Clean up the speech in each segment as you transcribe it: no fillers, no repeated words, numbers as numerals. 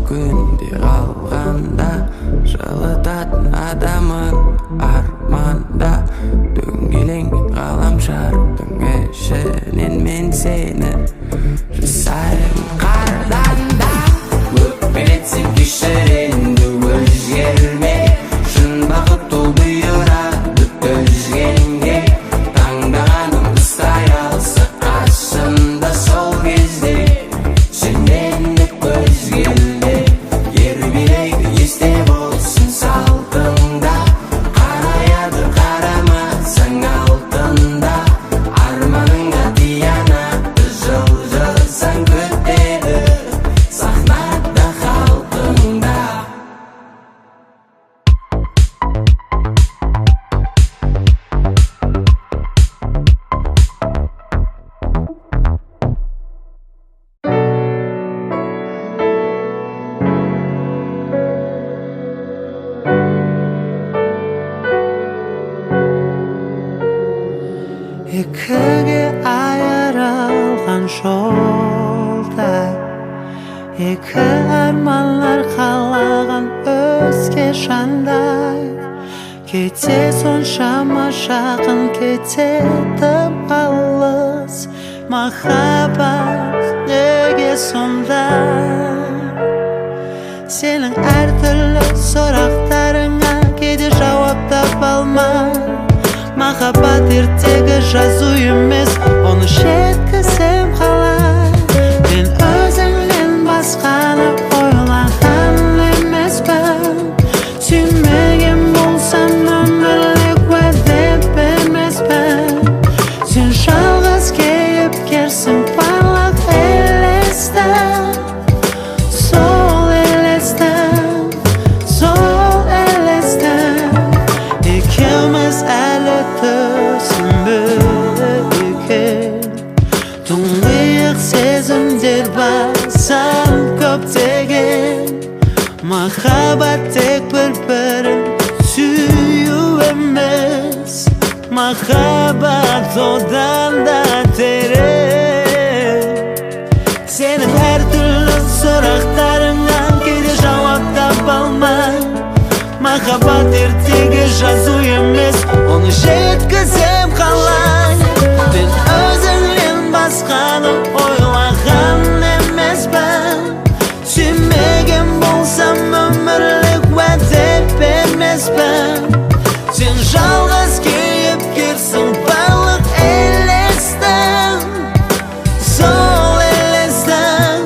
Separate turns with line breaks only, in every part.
күнде қалғанда жылытатын адамын арманда дөңгеленген ғаламшардың ішінен мен сені жасаймын қардан да өкпелетсем кешір енді өзгермей шын бақыт ол бұйырады өзгенге таңдағаным ұстай алса қасымда сол кезде сенен өзгелде ербелейді есте болсын салтыңда қараяды қарамасаң алтында арманыңа тиянаты жылжысаң күтеді сахнада халқыңда.
Екіге айырылған жолда екі арманлар қалаған өзге жандай кете соншама жақын кете тым алыс махаббат неге сондай сенің әртүрлі сұрақтарыңа кейде жауап таба алмай махаббат ертегі жазу емес оны жеткізсем қалай мен өзіңнен басқаны ойлаған емеспін сүймеген болсам өмірлік уәде бермеспін сен жалғыз кейіпкерсің барлық елестің сол елестің екеуміз әлі түсінбеген тұңғиық сезімдер басам көптеген махаббат тек бір-бірін сүю емес махаббат одан да терең сенің әртүрлі сұрақтарыңа кейде жауап таба алмай махаббат ертегі жазу емес оны жеткізем қалай мен өзіңнен басқаны ойлаған емеспін сүймеген болсам өмірлік уәде бермеспін сен жалғыз кейіпкерсің барлық елестің сол елестің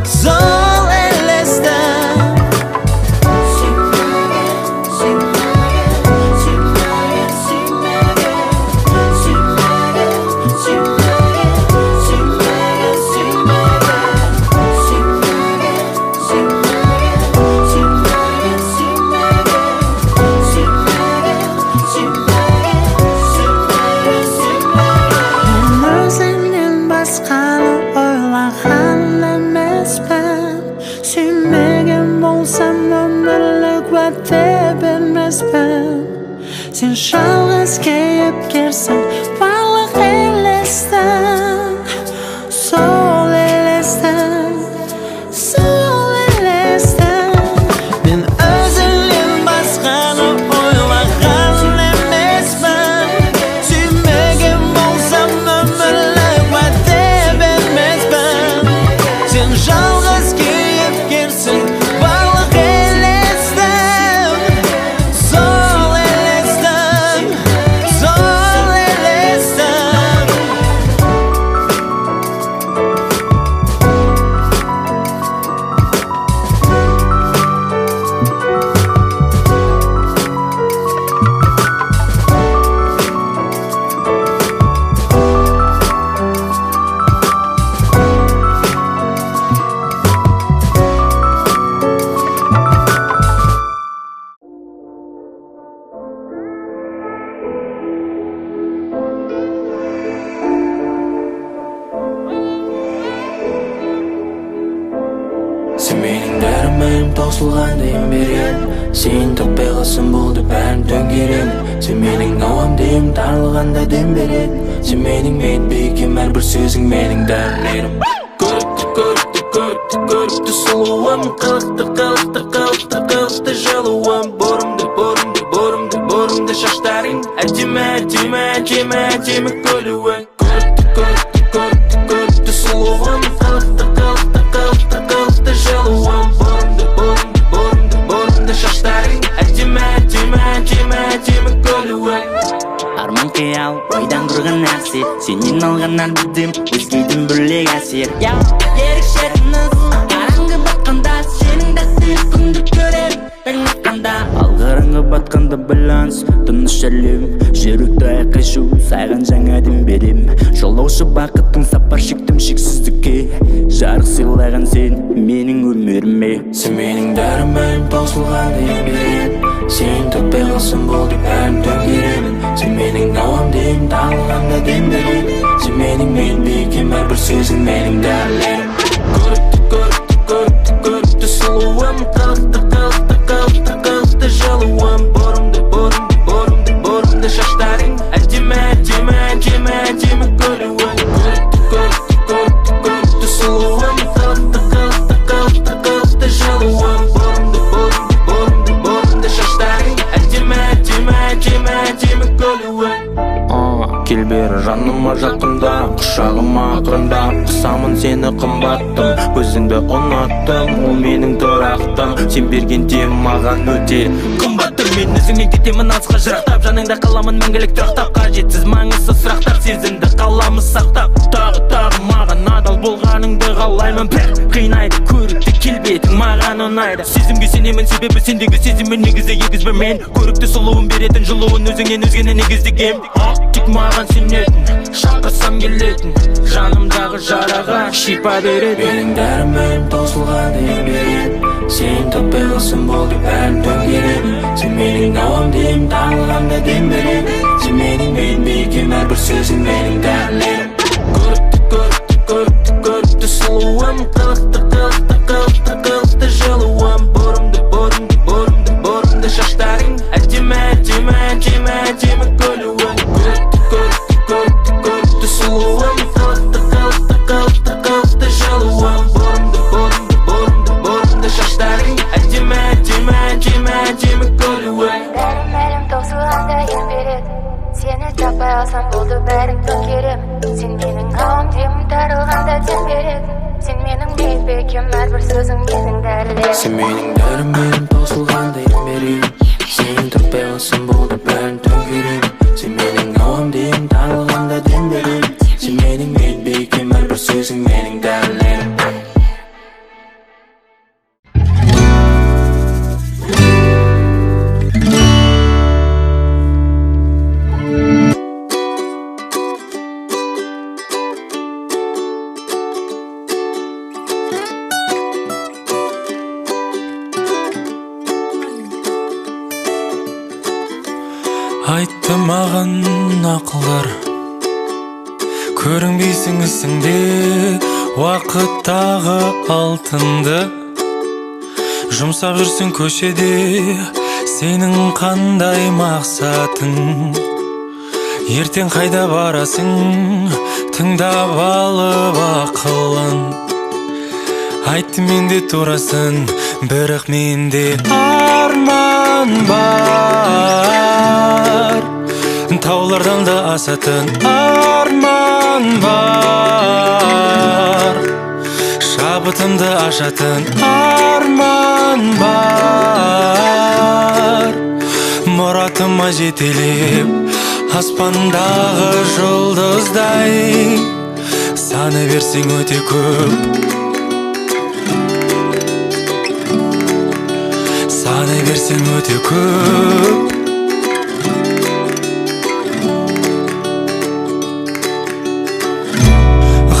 сол елестің басқаны ойлаған емеспін сүймеген болсам өмірлік уәде бермеспін сен жалғыз кейіпкерсің барлық елестің сол елестің сол елестің мен өзіңнен басқаны ойлаған емеспін сүймеген болсам өмірлік уәде бермеспін сен жалғыз кейіпкерсің барлық елестің сол елестің сол елестің
Sen mening dərməyim tausılğan deyim bergen Sen tapay qalsın boldu bәрін төңгерен Sen mening ауам deyim тарылғанда дем берен Sen mening мен бейкем әрбір сөзің менің дәрілерім Көрікті көріпті сұлуым, қылықты жылуым. Борымды шаштарың, әдемі көлуі. Көріпті сұлуым, қылықты жылуым. Борымды шаштарың, әдемі көлуі.
Арман қиял, ойдан құрған нәрсе, сенен алғаннан білдім, өзгейдің бөлек әсер. Ерекше тыныс, қараңғы батқанда, сенің де сүйкімді көрем, таңыққанда. Ал қараңғы батқанда байланыс, тыныш әлем, жүректі айқашу, сайған жаңа дем берем. Жолаушы бақыттың сапар шектім шексіздікке, жарық сыйлаған сен менің өміріме.
Сен менің дәрімім, таусылғанда емберем. Сен таппай қалсам болды бәрін төңкеремін. Сен менің ауамдайым, таңылғанда дем беремін. Сен менің мен бейкем, әрбір сөзің менің дәрілерім. Көрікті сұлуым, қылықты жылуым. Борымды шаштарың, әдемі көлуі. Көрікті сұлуым, қылықты жылуым. Борымды шаштарың, әдемі көлуі. Кел бері жаныма жақында, құшағыма қырындап, қысамын сені қымбаттым, өзіңді ұнаттым, ол менің тұрақтым. Сен берген маған өте қымбаттым, мен өзіңнен кетемін алысқа жырақтап, жаныңда қаламын мәңгілік тұрақтап. Қажетсіз маңызсыз сұрақтар, сезімді қаламыз сақтап. Тағы маған адал болғаныңды қалаймын, бір қинайды көрікті келбетің маған ұнайды. Сезімге сенемін, себебі сендегі сезіммен негізі егізбір мен. Көрікті сұлуын беретін жылуын өзіңнен өзгені негіздігем. Тек маған сенетін, шақырсам келетін, жанымдағы жараға шипа береді. Менің дәрімім таусылғанда емберем. Сен таппай қалсам болды бәрін төңкеремін. Сен менің ауамдайым, таңылғанда дем беремін. Сен менің мен бейкем, әрбір сөзің менің дәрілерім. Көрікті сұлуым, қылықты жылуым. Борымды шаштарың, әдемі көлуі. Көрікті сұлуым, қылықты жылуым. Борымды шаштарың, әдемі көлуі.
Дәрім таусылғанда ем береді, сені таппай алсам болды бәрін төңкерем. Сен менің ауамдайым, тарылғанда дем береді. Сен менің бейбекем, әрбір сөзің менің дәрілерім.
Сен менің дәрімім, таусылғанда ем берем. Сен таппай қалсам болды бәрін төңкеремін. Сен менің ауамдайым, тарылғанда дем беремін. Сен менің мен бейкем, әрбір сөзің менің дәрілерім.
Айтты маған ақылдар, көрінбейсің ісіңде, уақыттағы алтынды. Жұмсап жүрсің көшеде, сенің қандай мақсатың? Ертең қайда барасың, тыңдап алып ақылын. Айтты менде турасын, бірақ менде арман бар. Таулардан да асатын арман бар. Шабытымды ашатын арман бар. Мұратыма жетелеп, аспандағы жұлдыздай, саны берсең өте көп, саны берсең өте көп.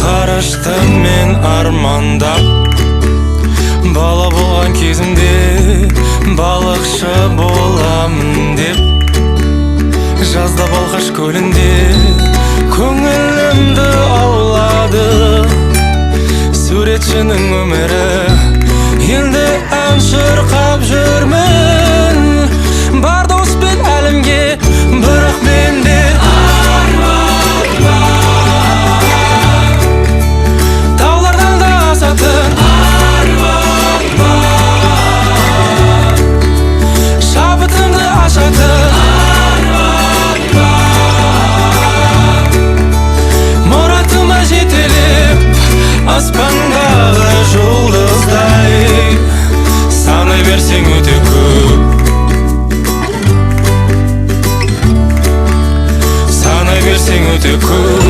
Ғарышты мен армандап, бала болған кезімде балықшы боламын деп, жазда балқаш көлінде көңілімді аулады. Суретшінің өмірі, енді ән шырқап жүрмін. Бар доспен әлемге, бірақ менде арман бар. Таулардан да асатын арман өте көп.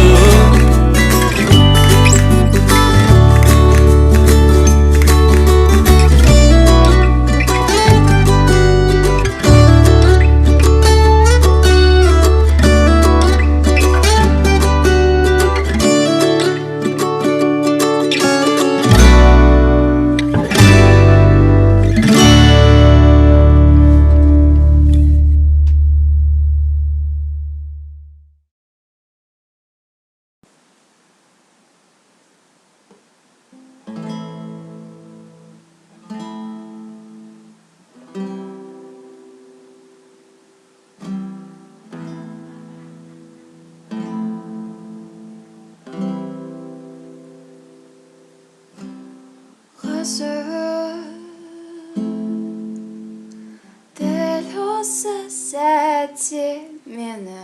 Дәл осы сәтте мені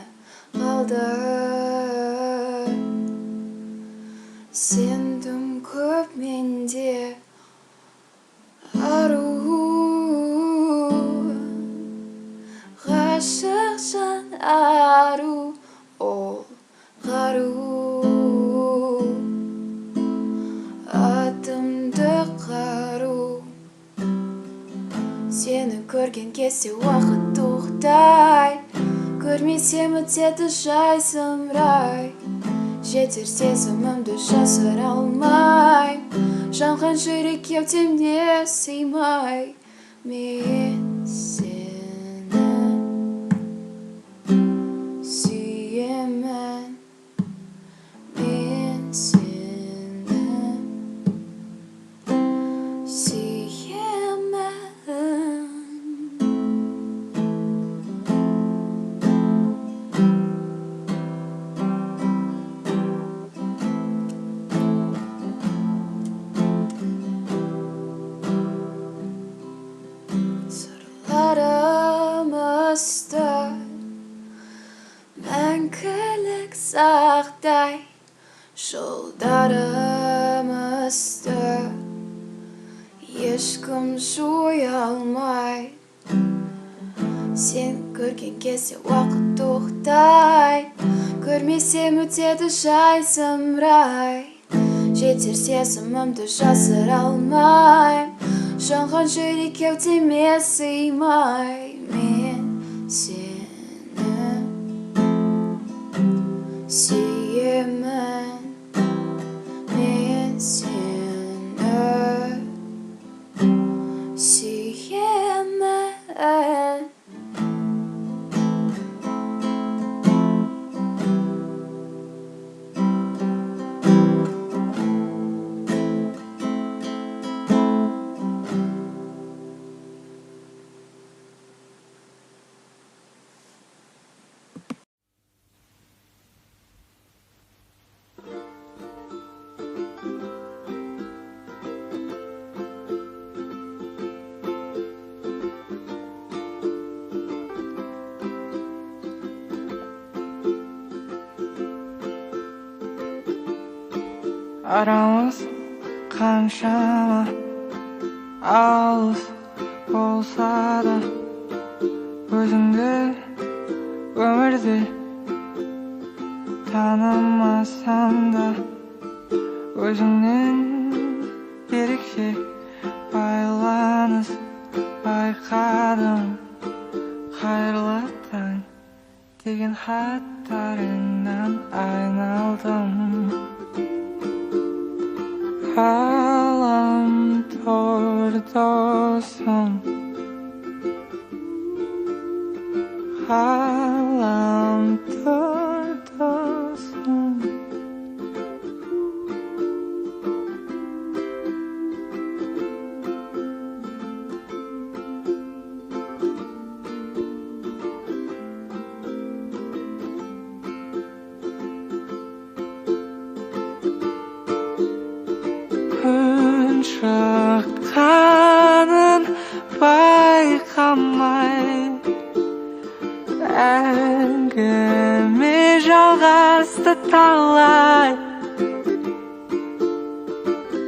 қалдыр. Сендім көп менде ару, ғашық жан ару, ол қару. Атымды қару, сені көрген кезде уақыт тоқтай, көрмесем өтеді жайсымрай. Жетер сезімімді жасыра алмай, жанған жүрек кеудемде сыймай. Мен сені сүйемін, мен сені сүйемін. Сырларымызды мәңгілік сақтай, жолдарымызды ешкім жоя алмай. Сен көрген кезде уақыт тоқтай, көрмесем өтеді жайсымрай. Жетер сезімімді жасыра алмай, жанған жүрек кеудеме сыймай. Мен сені сүйемін, мен сені сүйемін.
Aramız қаншама алыс болса да, өзіңді өмірде танымасам да, өзіңнен ерекше байланыс байқадым. Қайырлы таң деген хаттарыңнан айналдым. Ғаламтор досым, ғаламтор досым. Күн шыққанын байқамай, әңгіме жалғасты талай.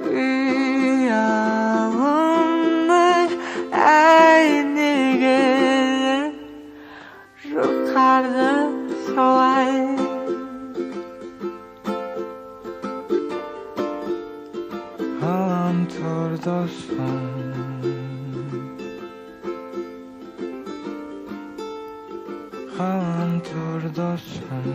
Ұялымның әйнегі жұқарды солай. Ғаламтор досым, ғаламтор досым,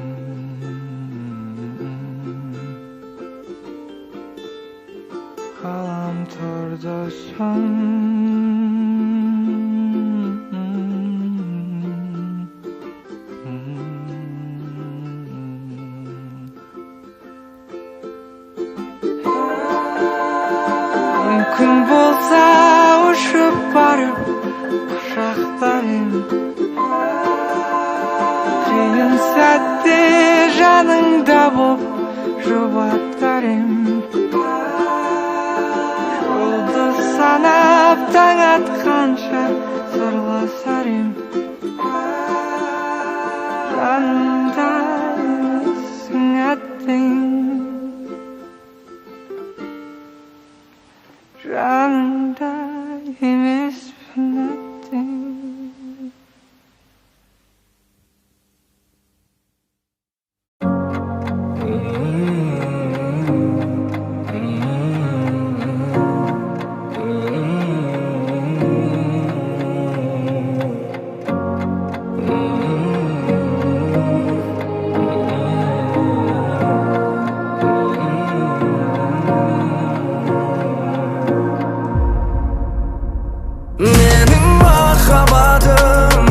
ғаламтор досым. Мүмкін болса ұшып барып құшақтайын, қиын сәтте жаныңда боп жұбатар ем. Жұлдыз санап таң атқанша сырласар ем. Жанымда емессің әттең, жанымда емеспін әттең.
Mening mahhabbatim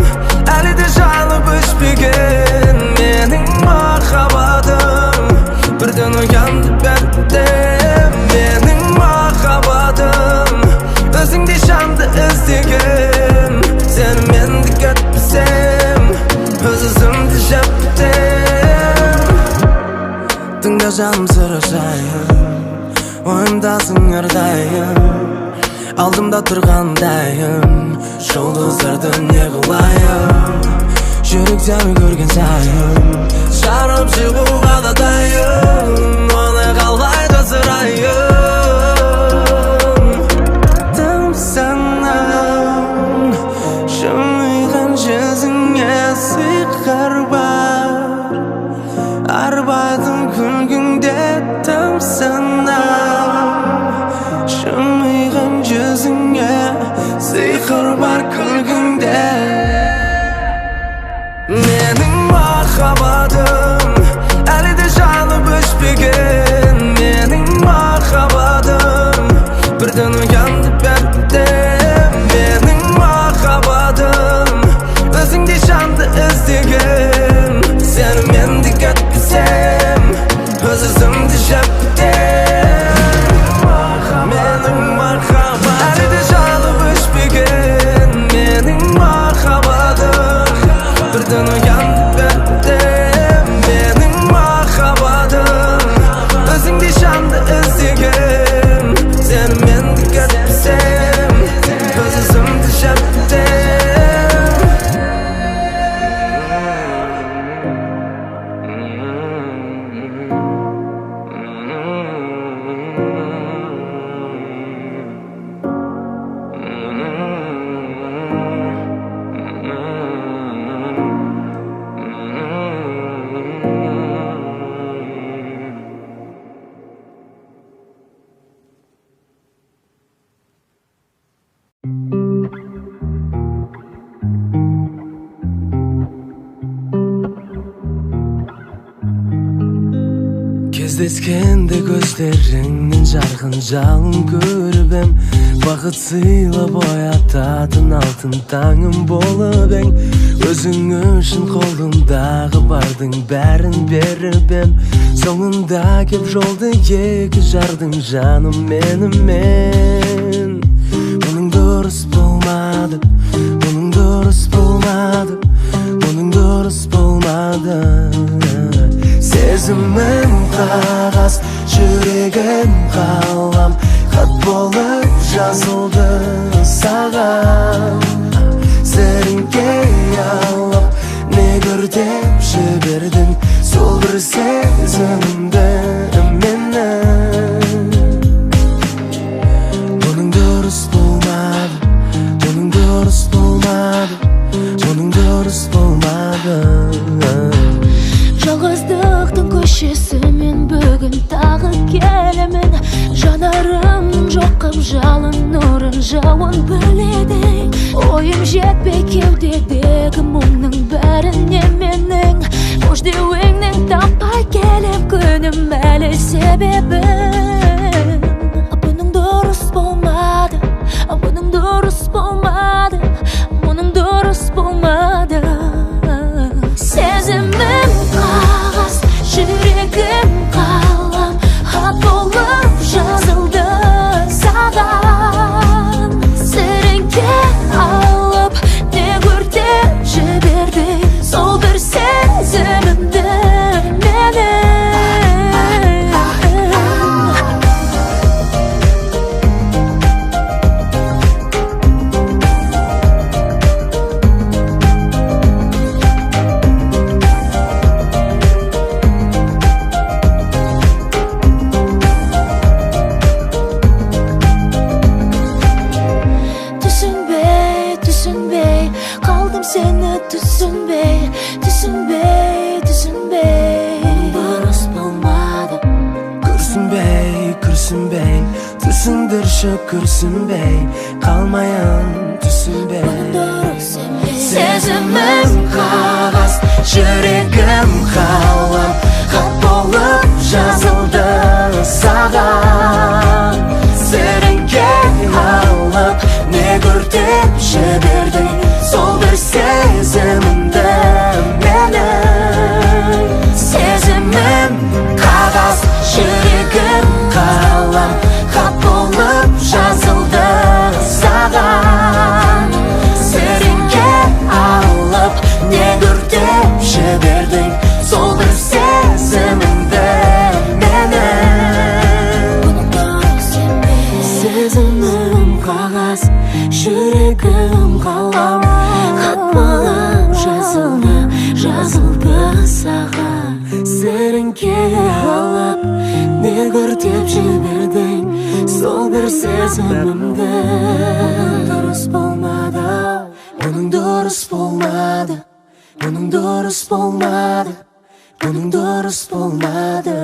әлі де жайлып өшпеген. Mening mahhabbatim бірден оянды бәрібір. Mening mahhabbatim өзіңдей жанды іздеген. Сені мен де кетпесем, өз өзімді жеп бітем. Тыңда жаным сұрашайын, ойымдасың әрдайым. Алдымда тұрғандайым, жұлдыздарды не қылайын. Жүректен көрген сайын, жарып шығуға да дайын. Оны қалай жасырайын. Тым санам, жымиған жүзіңе сиқыр бар. Арбайтын күлгіңде тым санам, жымиған жүзіңе сиқыр бар күлгіңде. Mening mahhabbatim әлі де жайлып өшпеген. Mening mahhabbatim бірден оянды бәрібір. Mening mahhabbatim өзіңдей жанды іздеген. Сені мен де кетпесем, өз өзімді жеп бітем. Mening mahhabbatim әлі де жайлып өшпеген. Mening mahhabbatim бірден оянды бәрібір. Mening mahhabbatim өзіңдей жанды іздеген. Сені мен де кетпесем, өз өзімді жеп Кездескенде көздеріңнен жарқын жалын көріп ем. Бақыт сыйлап оятатын алтын таңым болып ең. Өзің үшін қолымдағы бардың бәрін беріп ем. Соңында кеп жолды екі жардың жаным менімен. Бұның дұрыс болмады, бұның дұрыс болмады, бұның дұрыс болмады. Сезімім қағаз, жүрегім қалам, хат болып жазылды саған. Сіріңке алып, не көрдеп жібердің сол бір сезімді менің. Бұның дұрыс болмады, бұның дұрыс болмады, бұның дұрыс болмады.
Жалғыздықтың көшесі мен бүгін тағы келемін. Жанарымның
жоқ қып жалын нұрын жауын біледі. Ойым жетпей кеудедегі мұңның бәріне менің өждеуіңнің таппай келіп күнім әлі себебім. Бұның дұрыс болмады, бұның дұрыс болмады, мұның дұрыс болмады. Сезімім қағаз, жүрегім қалам, хат болып жазылды саған. Сіріңке алып, не көртеп жіберді сол бір сезімімді менің. Түсінбей, қалдым сені түсінбей, түсінбей, түсінбей. Дұрыс болмады.
Күрсінбей, түсіндірші күрсінбей, қалмайын түсінбей.
Сезімім
қағаз, жүрегім қалам, хат болып жазылды саған. Сіріңке алып, не көртеп жібердің сол бір сезімімді менің.
Сезімім
Қағаз, жүрегім қалам, хат болып жазылды саған. Сіріңке алып, не көртеп жібердің сол бір сезімімді менің. Сезімім қағаз, жүрегім қалам, хат болып жазылды саған. Сіріңке алып, не көртеп жібердің сол бір сезімімді. Дұрыс болмады, мұның дұрыс болмады, мұның дұрыс болмады, мұның дұрыс болмады.